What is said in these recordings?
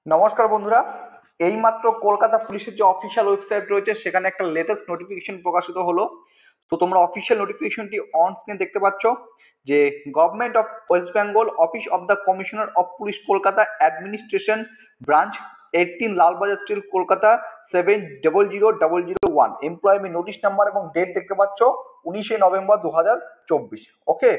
নমস্কার বন্ধুরা, এইমাত্র কলকাতা পুলিশের যে অফিসিয়াল ওয়েবসাইট রয়েছে সেখানে একটা লেটেস্ট নোটিফিকেশন প্রকাশিত হলো। তো তোমরা অফিসিয়াল নোটিফিকেশনটি অন স্ক্রিনে দেখতে পাচ্ছ যে government of West Bengal office of the commissioner of police Kolkata administration branch 18 Lalbazar street Kolkata 700001 employment notice number এবং ডেট দেখতে পাচ্ছ 19 নভেম্বর 2024। ওকে,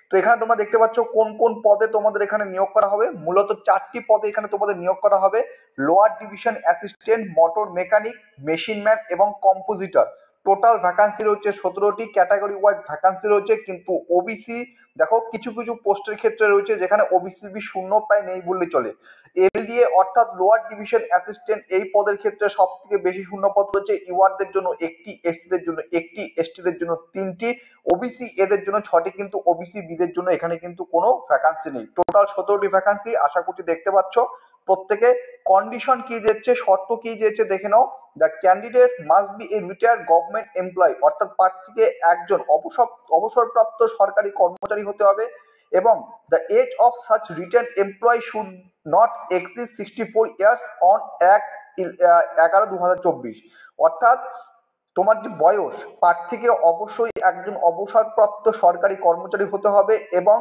তো এখানে তোমরা দেখতে পাচ্ছ কোন কোন পদে তোমাদের এখানে নিয়োগ করা হবে। মূলত 4টি পদে এখানে তোমাদের নিয়োগ করা হবে: lower division assistant, motor mechanic, machine man এবং কম্পোজিটর। টোটাল ভ্যাকান্সি রয়েছে 17টি। ক্যাটাগরি ওয়াইজ ভ্যাকান্সি রয়েছে, কিন্তু ওবিসি দেখো কিছু কিছু পোস্টের ক্ষেত্রে রয়েছে যেখানে ওবিসি শূন্য প্রায় নেই বললে চলে। এলডিএ অর্থাৎ লোয়ার ডিভিশন অ্যাসিস্ট্যান্ট এই পদের ক্ষেত্রে সব থেকে বেশি শূন্যপদ রয়েছে। ইওয়ারদের জন্য একটি, এসটিদের জন্য একটি, এসটিদের জন্য 3টি, ওবিসি এদের জন্য 6টি, কিন্তু ওবিসি বিদের জন্য এখানে কিন্তু কোনো ভ্যাকান্সি নেই। টোটাল 17টি ভ্যাকান্সি আশা করছি দেখতে পাচ্ছ। প্রত্যেকে কন্ডিশন কি দিয়েছে, শর্ত কি দিয়েছে দেখে নাও। The candidate must be a retired government employee, অর্থাৎ প্রার্থীকে একজন অবসরপ্রাপ্ত সরকারি কর্মচারী হতে হবে, এবং the age of such retired employee should not exceed 64 years on 1/11/2024। অর্থাৎ তোমার যে বয়স, প্রার্থীকে অবশ্যই একজন অবসরপ্রাপ্ত সরকারি কর্মচারী হতে হবে এবং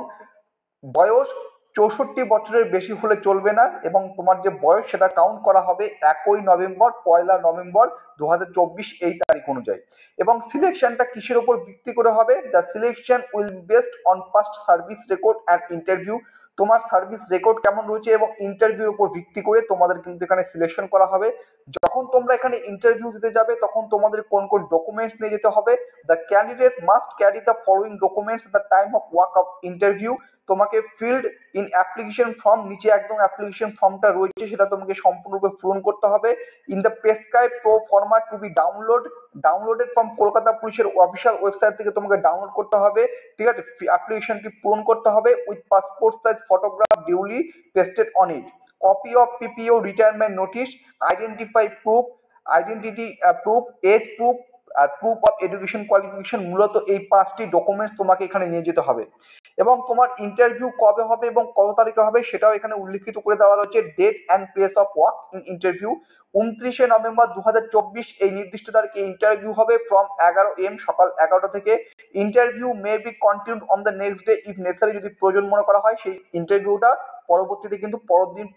বয়স 64 বছরের বেশি হলে চলবে না, এবং তোমার যে বয়স সেটা কাউন্ট করা হবে 1 নভেম্বর 1 নভেম্বর 2024 এই তারিখ অনুযায়ী। এবং সিলেকশনটা কিসের উপর ভিত্তি করে হবে? The selection will be based on past service record and interview. তোমার সার্ভিস রেকর্ড কেমন রয়েছে এবং ইন্টারভিউর উপর ভিত্তি করে তোমাদের কিন্তু এখানে সিলেকশন করা হবে। যখন তোমরা এখানে ইন্টারভিউ দিতে যাবে তখন তোমাদের কোন কোন ডকুমেন্টস নিয়ে যেতে হবে? The candidate must carry the following documents at the time of work of interview. তোমাকে ফিল্ড ইন অ্যাপ্লিকেশন ফর্ম, নিচে একদম অ্যাপ্লিকেশন ফর্মটা রয়েছে সেটা তোমাকে সম্পূর্ণরূপে পূরণ করতে হবে। In the prescribe pro format to be downloaded from Kolkata পুলিশের অফিসিয়াল ওয়েবসাইট থেকে তোমাকে ডাউনলোড করতে হবে। ঠিক আছে, অ্যাপ্লিকেশনটি পূরণ করতে হবে with passport size photograph duly pasted on it, copy of PPO retirement notice, identity proof, age proof আর প্রুফ অফ এডুকেশন কোয়ালিফিকেশন। মূলত এই 5টি ডকুমেন্টস তোমাকে এখানে নিয়ে যেতে হবে। এবং তোমার ইন্টারভিউ কবে হবে এবং কত তারিখে হবে সেটাও এখানে উল্লেখিত করে দেওয়া রয়েছে। Date and place of work in interview 29 November 2024 এই নির্দিষ্ট তারিখে ইন্টারভিউ হবে ফ্রম 11 AM সকাল 11টা থেকে। Interview may be continued on the next day if necessary, যদি প্রয়োজন মনে করা হয় সেই ইন্টারভিউটা পরবর্তীতে কিন্তু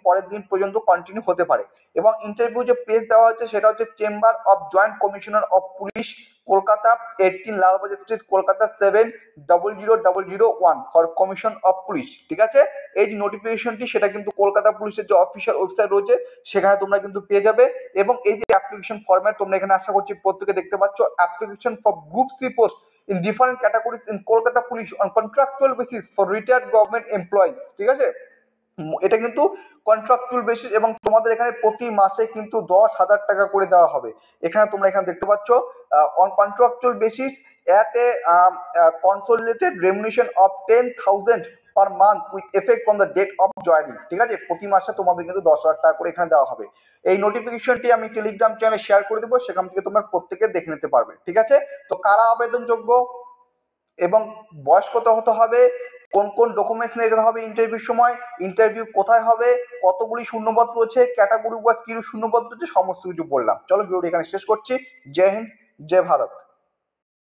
পরের দিন পর্যন্ত কন্টিনিউ হতে পারে। এবং ইন্টারভিউ যে প্লেস দেওয়া হচ্ছে সেটা হচ্ছে chamber of joint commissioner of police Kolkata 18 Lalbazar street Kolkata 700001 for commission of police. ঠিক আছে, এই যে নোটিফিকেশনটি সেটা কিন্তু কলকাতা পুলিশের যে অফিসিয়াল ওয়েবসাইট রয়েছে সেখানে তোমরা কিন্তু পেয়ে যাবে। এবং এই যে অ্যাপ্লিকেশন ফরম্যাট তোমরা এখানে আশা করছি প্রত্যেকে দেখতে পাচ্ছ, application for group C post in different categories in Kolkata police on contractual basis for retired government employees. ঠিক আছে, এটা কিন্তু কন্ট্রাকচুয়াল বেসিস এবং তোমাদের এখানে প্রতি মাসে কিন্তু 10,000 টাকা করে দেওয়া হবে। এখানে তোমরা এখানে দেখতে পাচ্ছ on contractual basis at a consolidated remuneration of 10,000 per month with effect from the date of joining। ঠিক আছে, প্রতি মাসে তোমাদের কিন্তু 10,000 টাকা করে এখানে দেওয়া হবে। এই নোটিফিকেশনটি আমি টেলিগ্রাম চ্যানেলে শেয়ার করে দেবো, সেখান থেকে তোমরা প্রত্যেকে দেখে নিতে পারবে। ঠিক আছে, তো কারা আবেদনযোগ্য এবং বয়স কত হতে হবে, কোন কোন ডকুমেন্টস নিয়ে যেতে হবে ইন্টারভিউর সময়, ইন্টারভিউ কোথায় হবে, কতগুলি শূন্যপদ রয়েছে, ক্যাটাগরি ওয়াইজ কি শূন্যপদ রয়েছে, সমস্ত কিছু বললাম। চলো ভিডিওটি এখানে শেষ করছি। জয় হিন্দ, জয় ভারত।